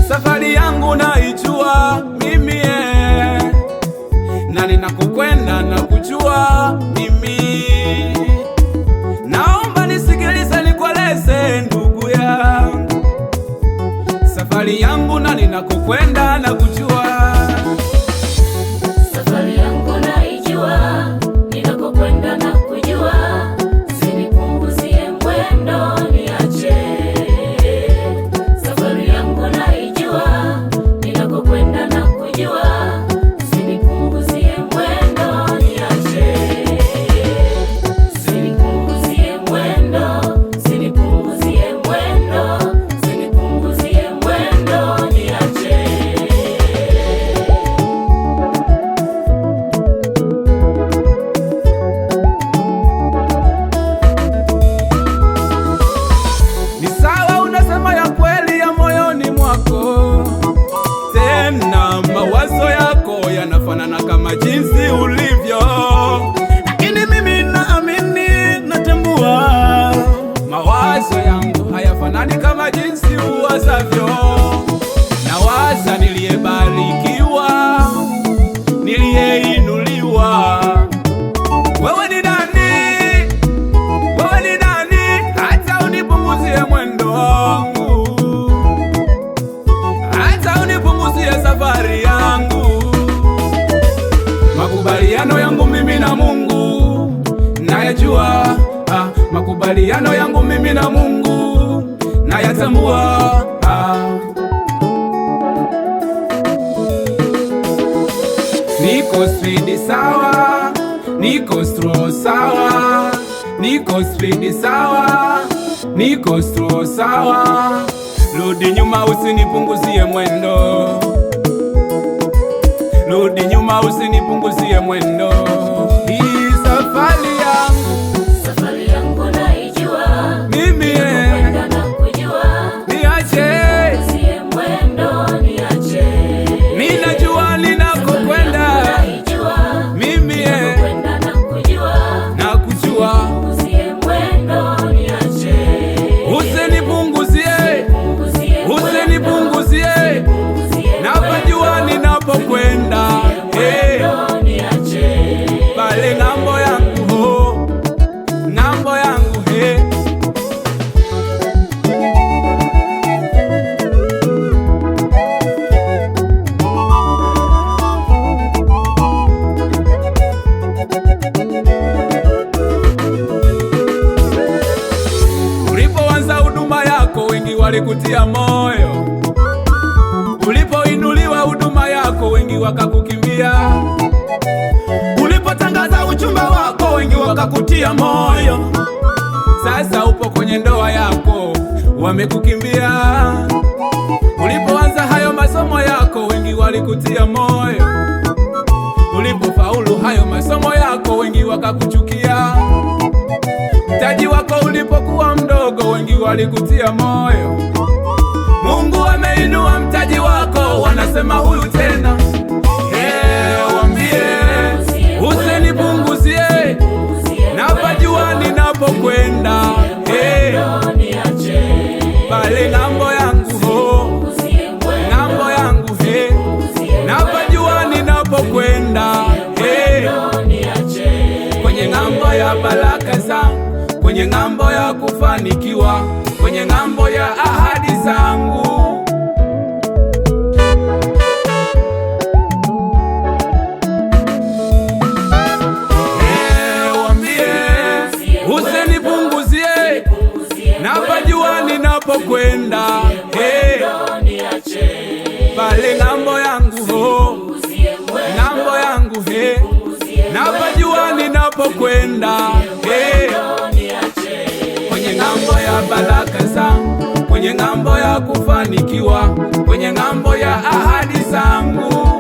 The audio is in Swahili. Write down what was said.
Safari yangu naijua mimi na ninakokwenda na kujua mimi. Naomba nisikilize nikueleze ndugu yangu, safari yangu na ninakokwenda na kujua. Safari yangu naijua, ninakokwenda na kujua. Usinipunguzie mwendo niache. Safari yangu naijua, ninakokwenda na kujua. Usinipunguzie mwendo niache. Usinipunguzie mwendo, usinipunguzie mwendo, usinipunguzie mwendo niache. Ni sawa unasema ya kweli ya moyoni mwako, tena mawazo yako yanafanana kama jinsi ulivyo, lakini mimi naamini, natambua mawazo yangu hayafanani kama jinsi uwazavyo. Nawaza niliyebarikiwa, niliyeinuliwa. Wewe ni nani? Wewe ni nani hata unipunguzie mwendo wangu, hata unipunguzie safari yangu? Makubaliano yangu mimi na Mungu nayajua, makubaliano yangu mimi na Mungu nayatambua. Niko speed sawa, niko slow sawa, niko speed sawa, niko slow sawa. Rudi nyuma usinipunguzie mwendo, rudi nyuma usinipunguzie mwendo. Hii safari yangu, Safari yangu naijua, mimi ninakokwenda na kujua. niache, Usinipunguzie mwendo niache. ninajua ninakokwenda Naijua, mimi ninakokwenda na kujua. na kujua. Usinipunguzie mwendo niache. Usinipunguzie, Usinipunguzie usinipunguzie, napajua ninapokwenda mwendo niache. pale ng'ambo yangu ho, ng'ambo yangu he. Ulipoanza huduma yako wengi walikutia moyo, ulipoinuliwa huduma yako wengi wakakukimbia, ulipotangaza uchumba wako wengi wakakutia moyo. Sasa upo kwenye ndoa yako wamekukimbia, ulipoanza hayo masomo yako wengi walikutia moyo, ulipofaulu hayo masomo yako wengi wakakuchukia. Mtaji wako ulipokuwa mdogo wengi walikutia moyo. Mungu ameinua mtaji wako, wanasema huyu tena. Waambie usinipunguzie, napajua ninapokwenda pale ng'ambo yangu ho, ng'ambo yangu he, napajua ninapokwenda kwenye ng'ambo ya baraka zangu, kwenye ng'ambo ya kufanikiwa, kwenye ng'ambo ya ahadi zangu. Waambie usinipunguzie, napajua ninapokwenda pale ng'ambo yangu ho, ng'ambo yangu he, napajua ninapokwenda kwenye ng'ambo ya baraka zangu, kwenye ng'ambo ya kufanikiwa, kwenye ng'ambo ya ahadi zangu.